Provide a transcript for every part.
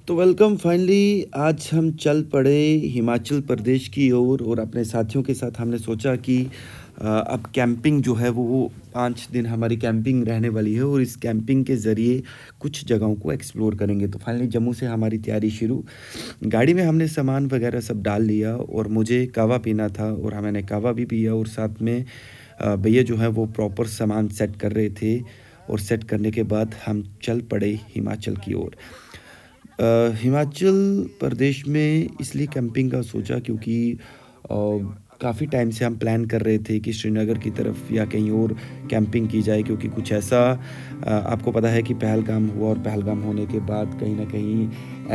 तो welcome finally आज हम चल पड़े हिमाचल प्रदेश की ओर और अपने साथियों के साथ हमने सोचा कि अब कैंपिंग जो है वो 5 दिन हमारी कैंपिंग रहने वाली है और इस कैंपिंग के ज़रिए कुछ जगहों को एक्सप्लोर करेंगे। तो फाइनली जम्मू से हमारी तैयारी शुरू। गाड़ी में हमने सामान वगैरह सब डाल लिया और मुझे कहवा पीना था और मैंने कहवा भी पिया और साथ में भैया जो है वो प्रॉपर सामान सेट कर रहे थे और सेट करने के बाद हम चल पड़े हिमाचल की ओर। हिमाचल प्रदेश में इसलिए कैंपिंग का सोचा क्योंकि काफ़ी टाइम से हम प्लान कर रहे थे कि श्रीनगर की तरफ या कहीं और कैंपिंग की जाए क्योंकि कुछ ऐसा आपको पता है कि पहलगाम हुआ और पहलगाम होने के बाद कहीं न कहीं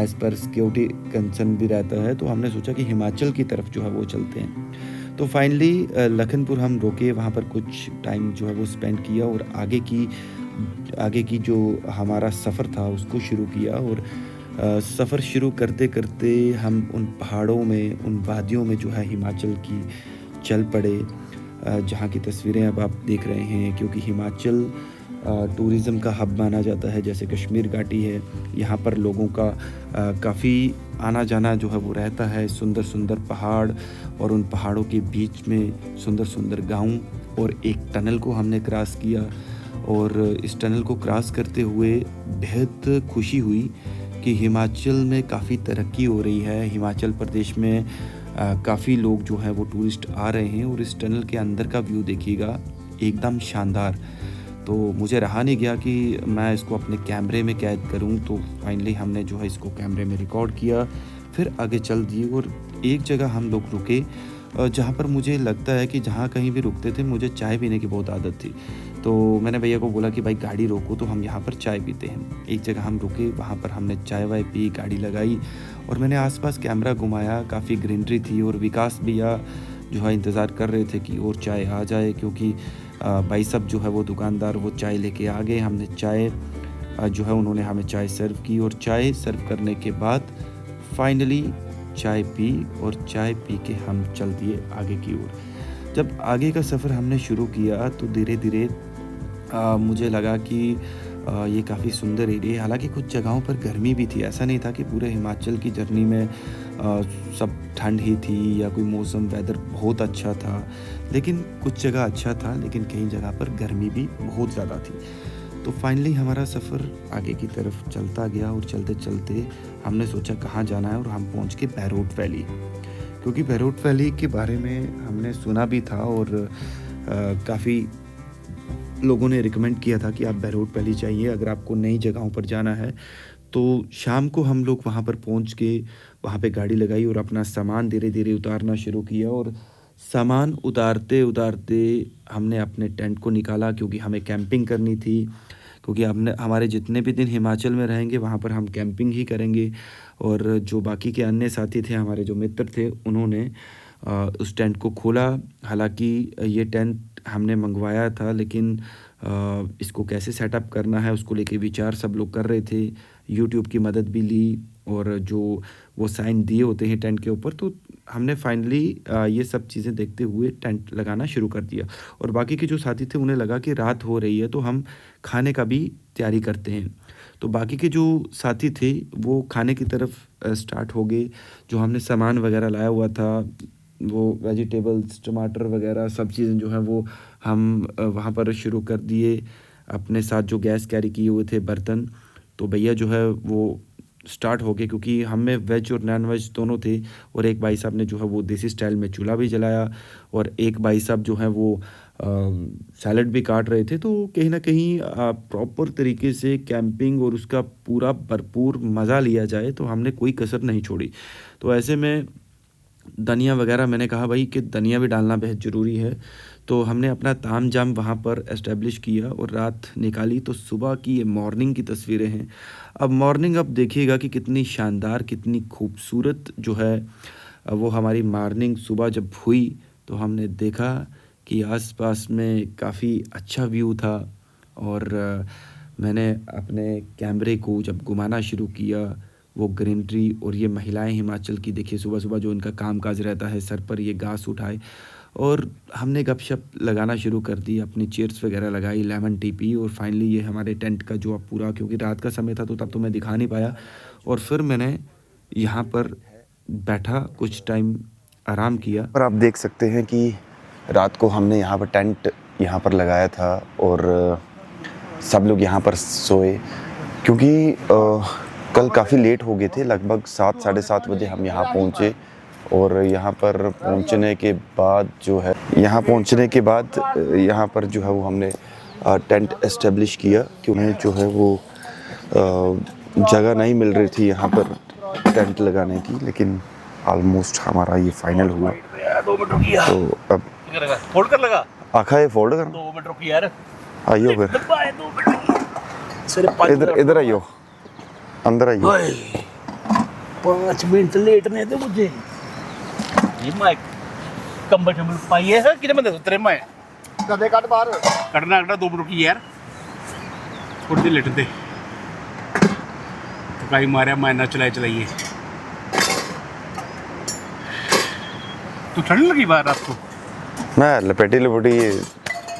एज़ पर सिक्योरिटी कंसर्न भी रहता है, तो हमने सोचा कि हिमाचल की तरफ जो है वो चलते हैं। तो फाइनली लखनपुर हम रुके, वहाँ पर कुछ टाइम जो है वो स्पेंड किया और आगे की जो हमारा सफ़र था उसको शुरू किया और सफ़र शुरू करते-करते हम उन पहाड़ों में, उन वादियों में जो है हिमाचल की चल पड़े, जहाँ की तस्वीरें अब आप देख रहे हैं क्योंकि हिमाचल टूरिज़्म का हब माना जाता है। जैसे कश्मीर घाटी है, यहाँ पर लोगों का काफ़ी आना-जाना जो है वो रहता है। सुंदर-सुंदर पहाड़ और उन पहाड़ों के बीच में सुंदर-सुंदर गाँव और एक टनल को हमने क्रॉस किया और इस टनल को क्रॉस करते हुए बेहद खुशी हुई कि हिमाचल में काफ़ी तरक्की हो रही है। हिमाचल प्रदेश में काफ़ी लोग जो हैं वो टूरिस्ट आ रहे हैं और इस टनल के अंदर का व्यू देखिएगा, एकदम शानदार। तो मुझे रहा नहीं गया कि मैं इसको अपने कैमरे में कैद करूं, तो फाइनली हमने जो है इसको कैमरे में रिकॉर्ड किया, फिर आगे चल दिए और एक जगह हम लोग रुके, जहाँ पर मुझे लगता है कि जहाँ कहीं भी रुकते थे मुझे चाय पीने की बहुत आदत थी। तो मैंने भैया को बोला कि भाई गाड़ी रोको तो हम यहाँ पर चाय पीते हैं। एक जगह हम रुके, वहाँ पर हमने चाय-वाय पी, गाड़ी लगाई और मैंने आस-पास कैमरा घुमाया, काफ़ी ग्रीनरी थी और विकास भैया जो है इंतज़ार कर रहे थे कि और चाय आ जाए क्योंकि भाई साहब जो है वो दुकानदार वो चाय लेके आ गए। हमने चाय जो है उन्होंने हमें चाय सर्व की और चाय सर्व करने के बाद फाइनली चाय पी और चाय पी के हम चल दिए आगे की ओर। जब आगे का सफ़र हमने शुरू किया तो धीरे-धीरे मुझे लगा कि ये काफ़ी सुंदर एरिया है। हालाँकि कुछ जगहों पर गर्मी भी थी, ऐसा नहीं था कि पूरे हिमाचल की जर्नी में सब ठंड ही थी या कोई मौसम वेदर बहुत अच्छा था। लेकिन कुछ जगह अच्छा था, लेकिन कई जगह पर गर्मी भी बहुत ज़्यादा थी। तो फाइनली हमारा सफ़र आगे की तरफ चलता गया और चलते-चलते हमने सोचा कहाँ जाना है और हम पहुँच गए बैरोट वैली। क्योंकि बैरोट वैली के बारे में हमने सुना भी था और काफ़ी लोगों ने रिकमेंड किया था कि आप बैरोट वैली जाइए अगर आपको नई जगहों पर जाना है। तो शाम को हम लोग वहाँ पर पहुँच के वहाँ पे गाड़ी लगाई और अपना सामान धीरे-धीरे उतारना शुरू किया और सामान उतारते-उतारते हमने अपने टेंट को निकाला क्योंकि हमें कैंपिंग करनी थी। क्योंकि हमने हमारे जितने भी दिन हिमाचल में रहेंगे वहाँ पर हम कैंपिंग ही करेंगे और जो बाकी के अन्य साथी थे, हमारे जो मित्र थे, उन्होंने उस टेंट को खोला। हालाँकि ये टेंट हमने मँगवाया था लेकिन इसको कैसे सेटअप करना है उसको लेके विचार सब लोग कर रहे थे। यूट्यूब की मदद भी ली और जो वो साइन दिए होते हैं टेंट के ऊपर, तो हमने फाइनली ये सब चीज़ें देखते हुए टेंट लगाना शुरू कर दिया। और बाकी के जो साथी थे उन्हें लगा कि रात हो रही है तो हम खाने का भी तैयारी करते हैं। तो बाकी के जो साथी थे वो खाने की तरफ स्टार्ट हो गए। जो हमने सामान वगैरह लाया हुआ था, वो वेजिटेबल्स, टमाटर वगैरह सब चीज़ें जो हैं वो हम वहाँ पर शुरू कर दिए। अपने साथ जो गैस कैरी किए हुए थे बर्तन, तो भैया जो है वो स्टार्ट हो गए क्योंकि हम में वेज और नॉन वेज दोनों थे और एक भाई साहब ने जो है वो देसी स्टाइल में चूल्हा भी जलाया और एक भाई साहब जो हैं वो सैलेड भी काट रहे थे। तो कहीं न कहीं प्रॉपर तरीके से कैंपिंग और उसका पूरा भरपूर मज़ा लिया जाए तो हमने कोई कसर नहीं छोड़ी। तो ऐसे में धनिया वगैरह मैंने कहा भाई कि धनिया भी डालना बेहद ज़रूरी है। तो हमने अपना तामझाम वहाँ पर एस्टेब्लिश किया और रात निकाली तो सुबह की ये मॉर्निंग की तस्वीरें हैं। अब मॉर्निंग अब देखिएगा कि कितनी शानदार, कितनी खूबसूरत जो है वो हमारी मॉर्निंग सुबह जब हुई तो हमने देखा कि आस-पास में काफ़ी अच्छा व्यू था और मैंने अपने कैमरे को जब घुमाना शुरू किया, वो ग्रीनरी और ये महिलाएँ हिमाचल की देखिए सुबह-सुबह जो इनका काम-काज रहता है, सर पर ये घास उठाए और हमने गपशप लगाना शुरू कर दी, अपनी चेयर्स वगैरह लगाई, लेमन टी पी और फाइनली ये हमारे टेंट का जो अब पूरा क्योंकि रात का समय था तो तब तो मैं दिखा नहीं पाया और फिर मैंने यहाँ पर बैठा, कुछ टाइम आराम किया। पर आप देख सकते हैं कि रात को हमने यहाँ पर टेंट यहाँ पर लगाया था और सब लोग यहाँ पर सोए, क्योंकि कल काफ़ी लेट हो गए थे। लगभग 7 साढ़े 7 बजे हम यहाँ पहुँचे और यहाँ पर पहुँचने के बाद यहाँ पर जो है वो हमने टेंट एस्टेब्लिश किया, क्योंकि जो है वो जगह नहीं मिल रही थी यहाँ पर टेंट लगाने की, लेकिन ऑलमोस्ट हमारा ये फाइनल हुआ। तो अब फोल्ड कर लगा आखा ये फोल्ड कर 2 मिनट रुक यार, आइयो फिर इधर आइयो, अंदर आइयो। 5 मिनट लेट ने तो मुझे ये माइक कंबल शंबल पाई है कितने बंदे तेरे में कदे कट बाहर कटना 2 मिनट रुकी यार, थोड़ी देर लेट दे तो काई मारे मायना चलाइए। तो ठंड लगी बाहर रात को? मैं लपेटी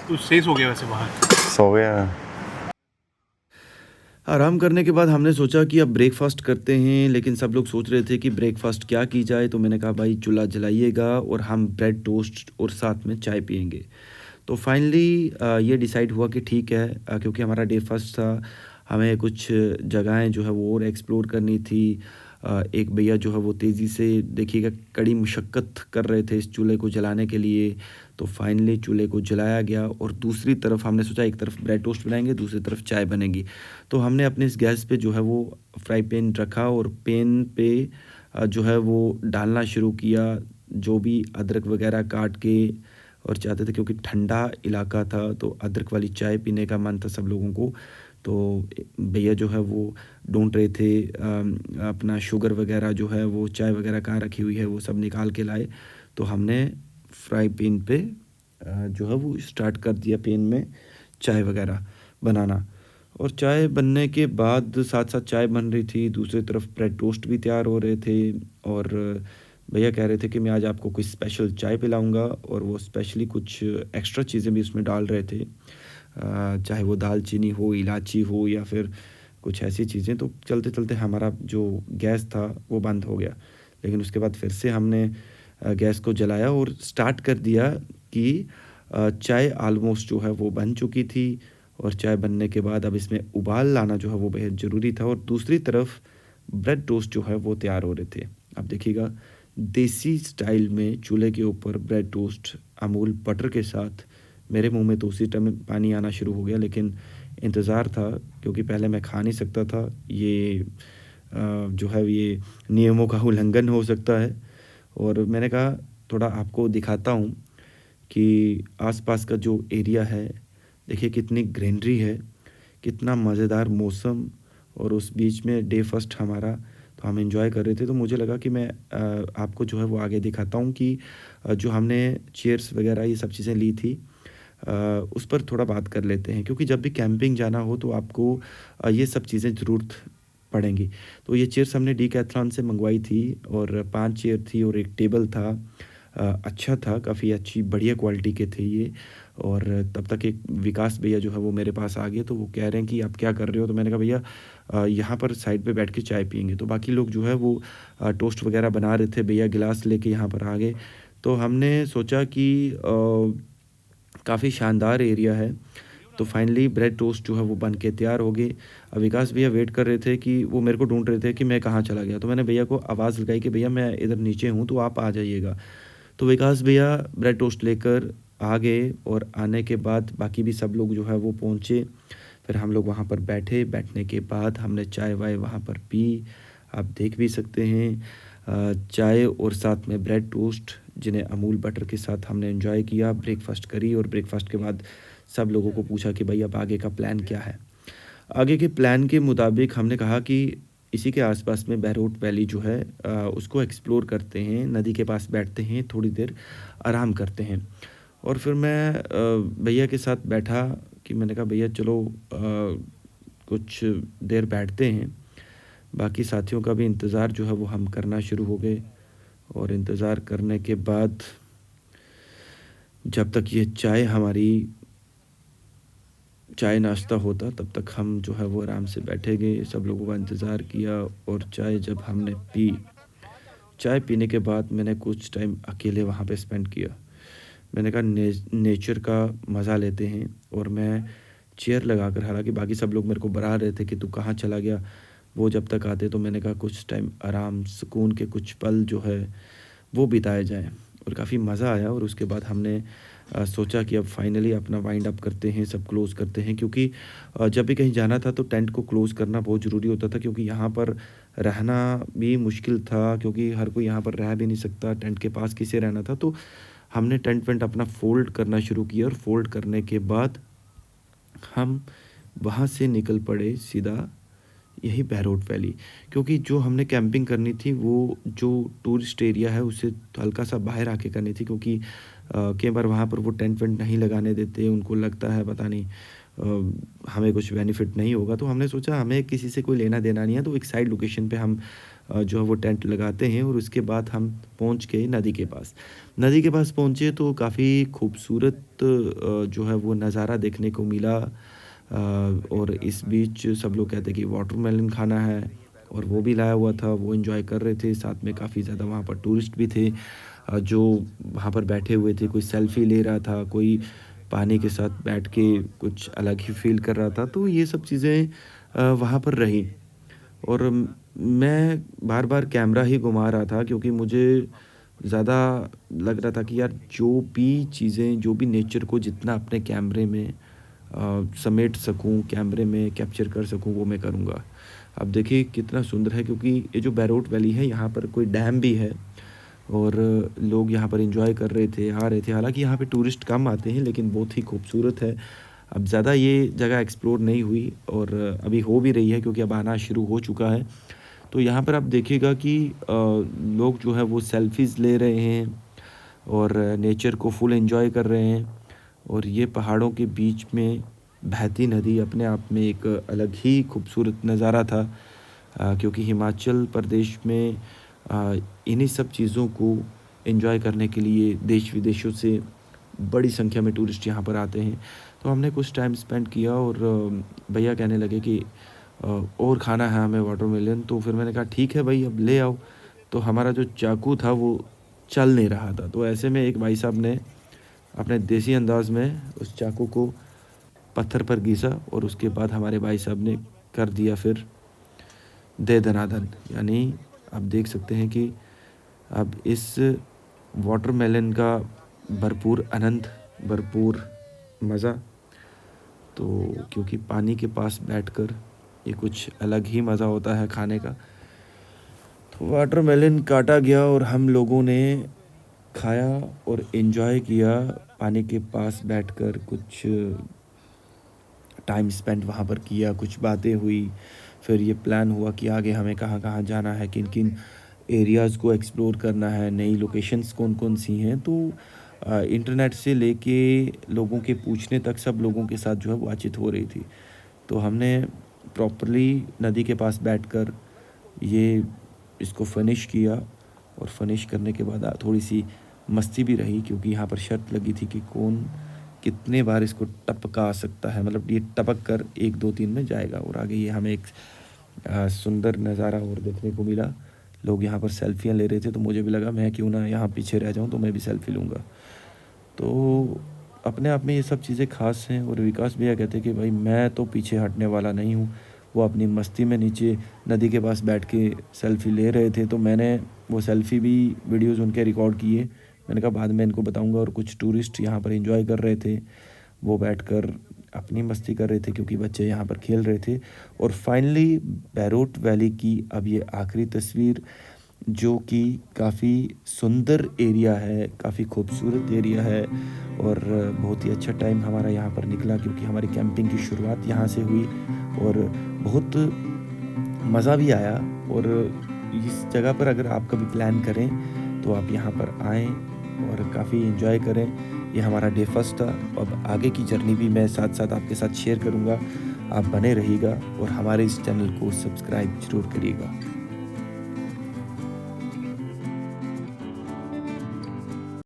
तू सही सो गया वैसे बाहर? सो गया। आराम करने के बाद हमने सोचा कि अब ब्रेकफास्ट करते हैं, लेकिन सब लोग सोच रहे थे कि ब्रेकफास्ट क्या की जाए। तो मैंने कहा भाई चूल्हा जलाइएगा और हम ब्रेड टोस्ट और साथ में चाय पियेंगे। तो फाइनली ये डिसाइड हुआ कि ठीक है, क्योंकि हमारा डे फर्स्ट था, हमें कुछ जगहें जो है वो और एक्सप्लोर करनी थी। एक भैया जो है वो तेज़ी से देखिएगा कड़ी मुशक्क़त कर रहे थे इस चूल्हे को जलाने के लिए। तो फाइनली चूल्हे को जलाया गया और दूसरी तरफ हमने सोचा एक तरफ ब्रेड टोस्ट बनाएंगे, दूसरी तरफ चाय बनेगी। तो हमने अपने इस गैस पे जो है वो फ्राई पैन रखा और पैन पे जो है वो डालना शुरू किया जो भी अदरक वगैरह काट के, और चाहते थे क्योंकि ठंडा इलाका था तो अदरक वाली चाय पीने का मन था सब लोगों को। तो भैया जो है वो ढूंढ रहे थे अपना शुगर वगैरह जो है वो चाय वगैरह कहाँ रखी हुई है वो सब निकाल के लाए। तो हमने फ्राई पैन पे जो है वो स्टार्ट कर दिया पैन में चाय वगैरह बनाना। और चाय बनने के बाद साथ साथ चाय बन रही थी, दूसरी तरफ ब्रेड टोस्ट भी तैयार हो रहे थे। और भैया कह रहे थे कि मैं आज आपको कोई स्पेशल चाय पिलाऊंगा, और वो स्पेशली कुछ एक्स्ट्रा चीज़ें भी उसमें डाल रहे थे, चाहे वो दालचीनी हो, इलायची हो या फिर कुछ ऐसी चीज़ें। तो चलते चलते हमारा जो गैस था वो बंद हो गया, लेकिन उसके बाद फिर से हमने गैस को जलाया और स्टार्ट कर दिया कि चाय आलमोस्ट जो है वो बन चुकी थी। और चाय बनने के बाद अब इसमें उबाल लाना जो है वो बेहद ज़रूरी था। और दूसरी तरफ ब्रेड टोस्ट जो है वो तैयार हो रहे थे। अब देखिएगा देसी स्टाइल में चूल्हे के ऊपर ब्रेड टोस्ट अमूल बटर के साथ। मेरे मुंह में तो उसी टाइम पानी आना शुरू हो गया, लेकिन इंतज़ार था क्योंकि पहले मैं खा नहीं सकता था, ये जो है ये नियमों का उल्लंघन हो सकता है। और मैंने कहा थोड़ा आपको दिखाता हूँ कि आसपास का जो एरिया है, देखिए कितनी ग्रीनरी है, कितना मज़ेदार मौसम, और उस बीच में डे फर्स्ट हमारा, तो हम एंजॉय कर रहे थे। तो मुझे लगा कि मैं आपको जो है वो आगे दिखाता हूँ कि जो हमने चेयर्स वगैरह ये सब चीज़ें ली थी उस पर थोड़ा बात कर लेते हैं, क्योंकि जब भी कैंपिंग जाना हो तो आपको ये सब चीज़ें ज़रूरत पड़ेंगी। तो ये चेयर्स हमने डीकैथलॉन से मंगवाई थी और 5 चेयर थी और एक टेबल था। अच्छा था, काफ़ी अच्छी बढ़िया क्वालिटी के थे ये। और तब तक एक विकास भैया जो है वो मेरे पास आ गए, तो वो कह रहे हैं कि आप क्या कर रहे हो। तो मैंने कहा भैया यहाँ पर साइड पे बैठ के चाय पियेंगे। तो बाकी लोग जो है वो टोस्ट वगैरह बना रहे थे, भैया गिलास लेके यहाँ पर आ गए। तो हमने सोचा कि काफ़ी शानदार एरिया है। तो फाइनली ब्रेड टोस्ट जो है वो बन के तैयार हो गए। विकास भैया वेट कर रहे थे कि वो मेरे को ढूंढ रहे थे कि मैं कहाँ चला गया। तो मैंने भैया को आवाज़ लगाई कि भैया मैं इधर नीचे हूँ तो आप आ जाइएगा। तो विकास भैया ब्रेड टोस्ट लेकर आ गए और आने के बाद बाकी भी सब लोग जो है वो पहुँचे। फिर हम लोग वहाँ पर बैठे, बैठने के बाद हमने चाय वाय वहाँ पर पी, आप देख भी सकते हैं चाय और साथ में ब्रेड टोस्ट जिन्हें अमूल बटर के साथ हमने एंजॉय किया। ब्रेकफास्ट करी और ब्रेकफास्ट के बाद सब लोगों को पूछा कि भाई अब आगे का प्लान क्या है। आगे के प्लान के मुताबिक हमने कहा कि इसी के आसपास में बहरोट वैली जो है उसको एक्सप्लोर करते हैं, नदी के पास बैठते हैं, थोड़ी देर आराम करते हैं। और फिर मैं भैया के साथ बैठा कि मैंने कहा भैया चलो कुछ देर बैठते हैं। बाकी साथियों का भी इंतज़ार जो है वो हम करना शुरू हो गए। और इंतज़ार करने के बाद जब तक ये चाय हमारी चाय नाश्ता होता, तब तक हम जो है वो आराम से बैठे गए, सब लोगों का इंतज़ार किया। और चाय जब हमने पी, चाय पीने के बाद मैंने कुछ टाइम अकेले वहाँ पे स्पेंड किया। मैंने कहा नेचर का मज़ा लेते हैं। और मैं चेयर लगाकर, हालाँकि बाकी सब लोग मेरे को बुला रहे थे कि तू कहाँ चला गया, वो जब तक आते, तो मैंने कहा कुछ टाइम आराम सुकून के कुछ पल जो है वो बिताए जाएँ। और काफ़ी मज़ा आया। और उसके बाद हमने सोचा कि अब फाइनली अपना वाइंड अप करते हैं, सब क्लोज़ करते हैं, क्योंकि जब भी कहीं जाना था तो टेंट को क्लोज़ करना बहुत ज़रूरी होता था, क्योंकि यहाँ पर रहना भी मुश्किल था, क्योंकि हर कोई यहाँ पर रह भी नहीं सकता, टेंट के पास किसे रहना था। तो हमने टेंट वेंट अपना फ़ोल्ड करना शुरू किया। और फ़ोल्ड करने के बाद हम वहाँ से निकल पड़े सीधा यही बहरोड वैली, क्योंकि जो हमने कैंपिंग करनी थी वो जो टूरिस्ट एरिया है उससे हल्का सा बाहर आके करनी थी, क्योंकि कई बार वहाँ पर वो टेंट वेंट नहीं लगाने देते, उनको लगता है पता नहीं हमें कुछ बेनिफिट नहीं होगा। तो हमने सोचा हमें किसी से कोई लेना देना नहीं है, तो एक साइड लोकेशन पे हम जो है वो टेंट लगाते हैं। और उसके बाद हम पहुँच गए नदी के पास। नदी के पास पहुँचे तो काफ़ी खूबसूरत जो है वो नज़ारा देखने को मिला। और इस बीच सब लोग कहते कि वाटरमेलन खाना है, और वो भी लाया हुआ था, वो एंजॉय कर रहे थे। साथ में काफ़ी ज़्यादा वहाँ पर टूरिस्ट भी थे जो वहाँ पर बैठे हुए थे, कोई सेल्फ़ी ले रहा था, कोई पानी के साथ बैठ के कुछ अलग ही फ़ील कर रहा था। तो ये सब चीज़ें वहाँ पर रहीं। और मैं बार-बार कैमरा ही घुमा रहा था, क्योंकि मुझे ज़्यादा लग रहा था कि यार जो भी चीज़ें, जो भी नेचर को जितना अपने कैमरे में समेट सकूँ, कैमरे में कैप्चर कर सकूँ, वो मैं करूँगा। अब देखिए कितना सुंदर है, क्योंकि ये जो बहरोड वैली है यहाँ पर कोई डैम भी है, और लोग यहाँ पर एंजॉय कर रहे थे, आ रहे थे। हालाँकि यहाँ पे टूरिस्ट कम आते हैं, लेकिन बहुत ही खूबसूरत है। अब ज़्यादा ये जगह एक्सप्लोर नहीं हुई, और अभी हो भी रही है, क्योंकि अब आना शुरू हो चुका है। तो यहाँ पर आप देखिएगा कि लोग जो है वो सेल्फ़ीज़ ले रहे हैं और नेचर को फुल एन्जॉय कर रहे हैं। और ये पहाड़ों के बीच में बहती नदी अपने आप में एक अलग ही खूबसूरत नज़ारा था, क्योंकि हिमाचल प्रदेश में इन्हीं सब चीज़ों को एंजॉय करने के लिए देश विदेशों से बड़ी संख्या में टूरिस्ट यहाँ पर आते हैं। तो हमने कुछ टाइम स्पेंड किया, और भैया कहने लगे कि और खाना है हमें वाटरमेलन। तो फिर मैंने कहा ठीक है भाई, अब ले आओ। तो हमारा जो चाकू था वो चल नहीं रहा था, तो ऐसे में एक भाई साहब ने अपने देसी अंदाज में उस चाकू को पत्थर पर घिसा, और उसके बाद हमारे भाई साहब ने कर दिया फिर दे दनादन। यानी आप देख सकते हैं कि अब इस वाटरमेलन का भरपूर आनंद, भरपूर मज़ा, तो क्योंकि पानी के पास बैठकर ये कुछ अलग ही मज़ा होता है खाने का। तो वाटरमेलन काटा गया और हम लोगों ने खाया और एंजॉय किया, पानी के पास बैठकर कुछ टाइम स्पेंड वहाँ पर किया, कुछ बातें हुई। फिर ये प्लान हुआ कि आगे हमें कहाँ-कहाँ जाना है, किन-किन एरियाज़ को एक्सप्लोर करना है, नई लोकेशंस कौन-कौन सी हैं। तो इंटरनेट से लेके लोगों के पूछने तक सब लोगों के साथ जो है बातचीत हो रही थी। तो हमने प्रॉपर्ली नदी के पास बैठकर ये इसको फ़िनिश किया, और फ़िनिश करने के बाद थोड़ी-सी मस्ती भी रही, क्योंकि यहाँ पर शर्त लगी थी कि कौन कितने बार इसको टपका सकता है, मतलब ये टपक कर 1, 2, 3 में जाएगा। और आगे ये हमें एक सुंदर नज़ारा और देखने को मिला। लोग यहाँ पर सेल्फियाँ ले रहे थे, तो मुझे भी लगा मैं क्यों ना यहाँ पीछे रह जाऊँ, तो मैं भी सेल्फी लूँगा। तो अपने आप में ये सब चीज़ें ख़ास हैं। और विकास भैया कहते कि भाई मैं तो पीछे हटने वाला नहीं हूँ। वो अपनी मस्ती में नीचे नदी के पास बैठ के सेल्फ़ी ले रहे थे, तो मैंने वो सेल्फ़ी भी वीडियोज़ उनके रिकॉर्ड किए। मैंने कहा बाद में इनको बताऊँगा। और कुछ टूरिस्ट यहाँ पर एंजॉय कर रहे थे, वो बैठकर अपनी मस्ती कर रहे थे, क्योंकि बच्चे यहाँ पर खेल रहे थे। और फाइनली बहरोड वैली की अब ये आखिरी तस्वीर, जो कि काफ़ी सुंदर एरिया है, काफ़ी खूबसूरत एरिया है, और बहुत ही अच्छा टाइम हमारा यहाँ पर निकला, क्योंकि हमारी कैंपिंग की शुरुआत यहाँ से हुई, और बहुत मज़ा भी आया। और इस जगह पर अगर आप कभी प्लान करें तो आप यहाँ पर आएँ और काफ़ी एंजॉय करें। ये हमारा डे फर्स्ट था। अब आगे की जर्नी भी मैं साथ साथ आपके साथ शेयर करूँगा। आप बने रहिएगा और हमारे इस चैनल को सब्सक्राइब ज़रूर करिएगा।